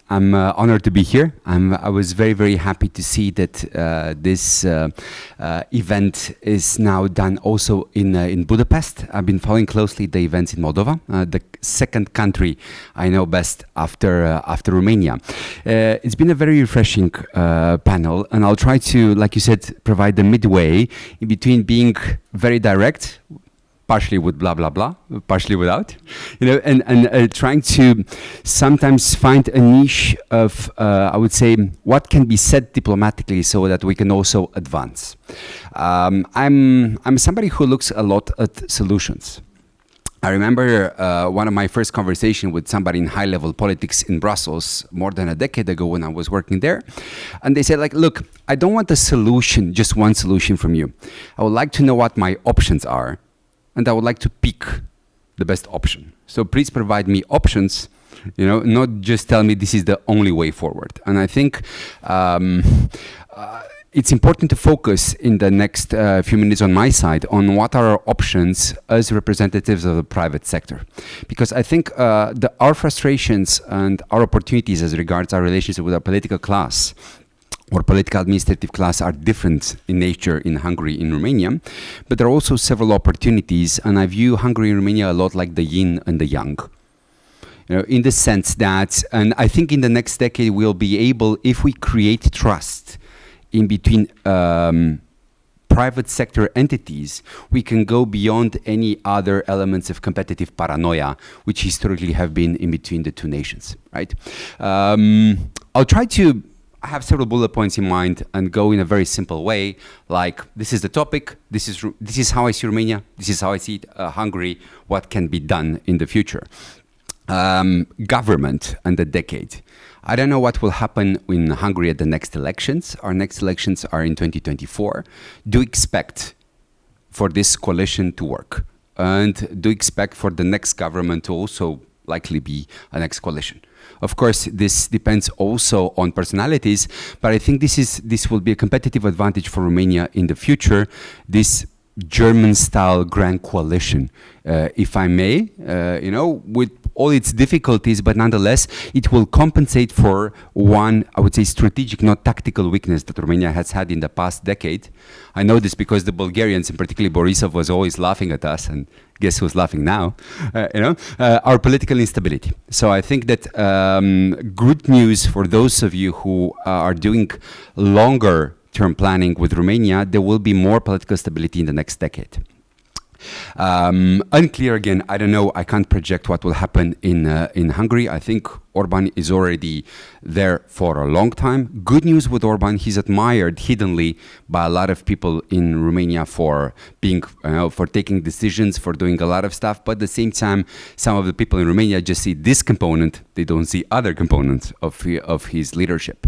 I'm honored to be here. I was very, very happy to see that this event is now done also in Budapest. I've been following closely the events in Moldova, the second country I know best after Romania. It's been a very refreshing panel, and I'll try to, like you said, provide the midway in between being very direct, partially with blah, blah, blah, partially without, and trying to sometimes find a niche of, I would say, what can be said diplomatically so that we can also advance. I'm somebody who looks a lot at solutions. I remember one of my first conversations with somebody in high-level politics in Brussels more than a decade ago when I was working there. And they said, like, look, I don't want a solution, just one solution from you. I would like to know what my options are, and I would like to pick the best option. So please provide me options, not just tell me this is the only way forward. And I think it's important to focus in the next few minutes on my side on what are our options as representatives of the private sector. Because I think our frustrations and our opportunities as regards our relationship with our political class or political administrative class are different in nature in Hungary, in Romania, but there are also several opportunities, and I view Hungary and Romania a lot like the yin and the yang. In the sense that, and I think in the next decade we'll be able, if we create trust in between private sector entities, we can go beyond any other elements of competitive paranoia, which historically have been in between the two nations, right? I'll try to have several bullet points in mind and go in a very simple way, like this is the topic, this is how I see Romania, this is how I see Hungary, what can be done in the future. Government and the decade. I don't know what will happen in Hungary at the next elections. Our next elections are in 2024. Do expect for this coalition to work, and do expect for the next government to also likely be a next coalition. Of course, this depends also on personalities, but I think this will be a competitive advantage for Romania in the future, this German-style grand coalition, if I may, with all its difficulties, but nonetheless, it will compensate for one, I would say, strategic, not tactical weakness that Romania has had in the past decade. I know this because the Bulgarians, and particularly Borisov, was always laughing at us, and guess who's laughing now? Our political instability. So I think that good news for those of you who are doing longer term planning with Romania, there will be more political stability in the next decade. Unclear again, I don't know, I can't project what will happen in Hungary. I think Orban is already there for a long time. Good news with Orban, he's admired hiddenly by a lot of people in Romania for being, for taking decisions, for doing a lot of stuff. But at the same time, some of the people in Romania just see this component, they don't see other components of his leadership.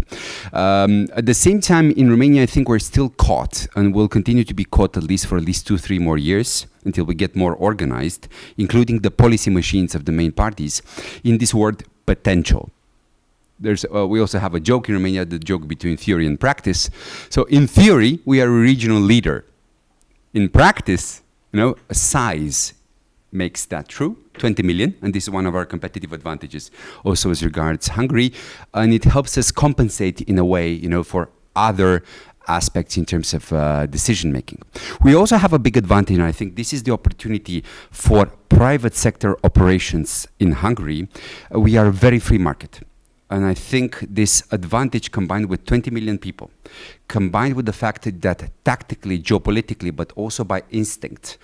At the same time, in Romania, I think we're still caught and will continue to be caught at least for 2-3 more years until we get more organized, including the policy machines of the main parties, in this word potential. We also have a joke in Romania, the joke between theory and practice. So in theory, we are a regional leader. In practice, size makes that true, 20 million, and this is one of our competitive advantages also as regards Hungary, and it helps us compensate in a way, for other aspects in terms of decision making. We also have a big advantage, and I think this is the opportunity for private sector operations in Hungary. We are a very free market. And I think this advantage combined with 20 million people, combined with the fact that tactically, geopolitically, but also by instinct,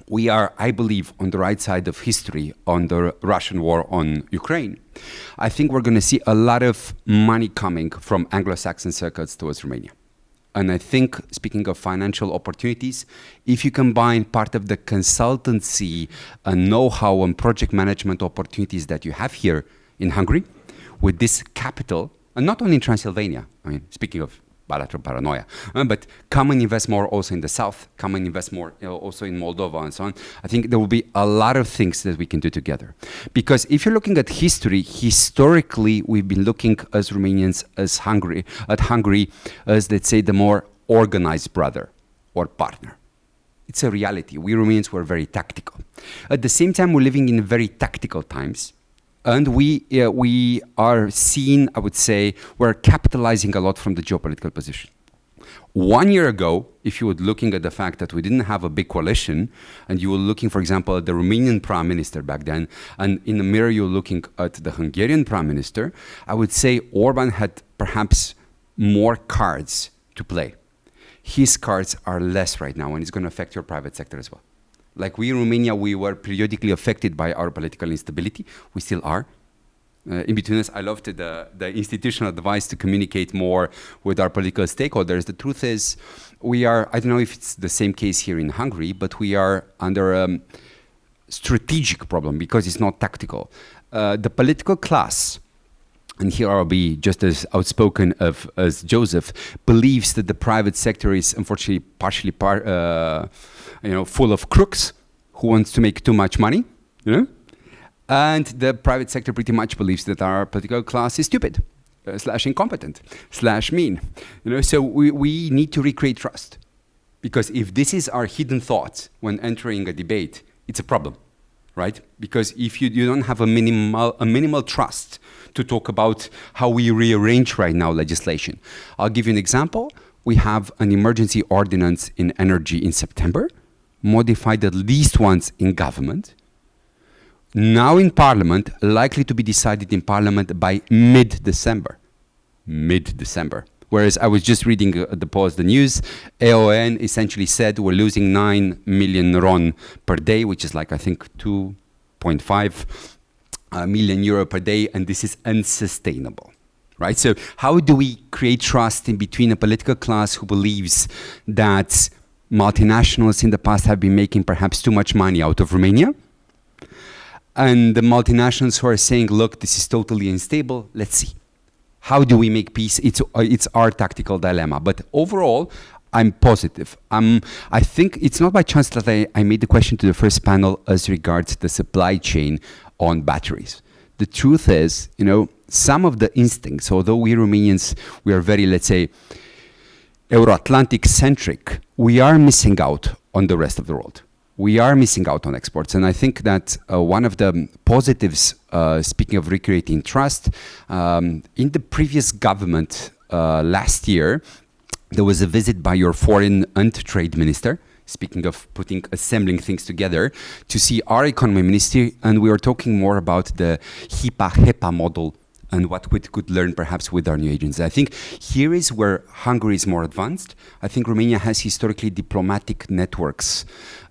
we are, I believe, on the right side of history on the Russian war on Ukraine. I think we're going to see a lot of money coming from Anglo-Saxon circuits towards Romania. And I think, speaking of financial opportunities, if you combine part of the consultancy and know-how and project management opportunities that you have here in Hungary with this capital, and not only in Transylvania, speaking of bilateral paranoia, but come and invest more also in the south, come and invest more also in Moldova and so on. I think there will be a lot of things that we can do together. Because if you're looking at history, historically we've been looking as Romanians at Hungary as, let's say, the more organized brother or partner. It's a reality. We Romanians were very tactical. At the same time, we're living in very tactical times. And we are seen, I would say, we're capitalizing a lot from the geopolitical position. 1 year ago, if you were looking at the fact that we didn't have a big coalition, and you were looking, for example, at the Romanian prime minister back then, and in the mirror you were looking at the Hungarian prime minister, I would say Orban had perhaps more cards to play. His cards are less right now, and it's going to affect your private sector as well. Like we in Romania, we were periodically affected by our political instability. We still are. In between us, I loved the institutional advice to communicate more with our political stakeholders. The truth is, we are, I don't know if it's the same case here in Hungary, but we are under a strategic problem because it's not tactical. The political class, and here I'll be just as outspoken as Joseph, believes that the private sector is unfortunately partially full of crooks who wants to make too much money, you know? And the private sector pretty much believes that our political class is stupid, slash incompetent, slash mean. You know, so we need to recreate trust. Because if this is our hidden thoughts when entering a debate, it's a problem, right? Because if you don't have a minimal trust to talk about how we rearrange right now legislation. I'll give you an example. We have an emergency ordinance in energy in September, modified at least once in government. Now in Parliament, likely to be decided in Parliament by mid-December. Mid-December. Whereas I was just reading the news, AON essentially said we're losing 9 million RON per day, which is like, I think, 2.5 million euro per day, and this is unsustainable, right? So how do we create trust in between a political class who believes that multinationals in the past have been making perhaps too much money out of Romania, and the multinationals who are saying, look, this is totally unstable, let's see. How do we make peace? It's our tactical dilemma. But overall, I'm positive. I think it's not by chance that I made the question to the first panel as regards the supply chain on batteries. The truth is, you know, some of the instincts, although we Romanians, we are very, let's say, Euro-Atlantic centric, we are missing out on the rest of the world. We are missing out on exports. And I think that one of the positives, speaking of recreating trust, in the previous government last year, there was a visit by your foreign and trade minister, speaking of assembling things together, to see our economy ministry. And we were talking more about the HIPAA-HEPA model and what we could learn perhaps with our new agencies. I think here is where Hungary is more advanced. I think Romania has historically diplomatic networks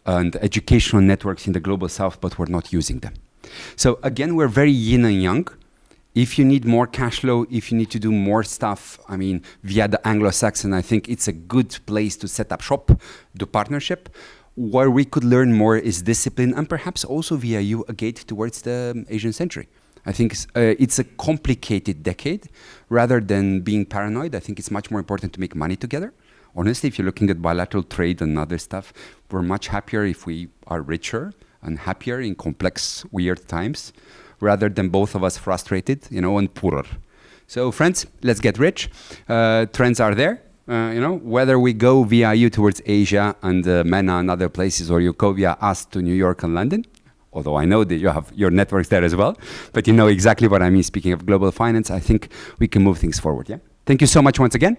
and educational networks in the global south, but we're not using them. So again, we're very yin and yang. If you need more cash flow, if you need to do more stuff, I mean, via the Anglo-Saxon, I think it's a good place to set up shop, do partnership. Where we could learn more is discipline, and perhaps also via you a gate towards the Asian century. I think it's a complicated decade. Rather than being paranoid, I think it's much more important to make money together. Honestly, if you're looking at bilateral trade and other stuff, we're much happier if we are richer and happier in complex, weird times, rather than both of us frustrated, you know, and poorer. So friends, let's get rich. Trends are there. You know, whether we go via you towards Asia and MENA and other places, or you go via us to New York and London, although I know that you have your networks there as well, but you know exactly what I mean. Speaking of global finance, I think we can move things forward, yeah? Thank you so much once again.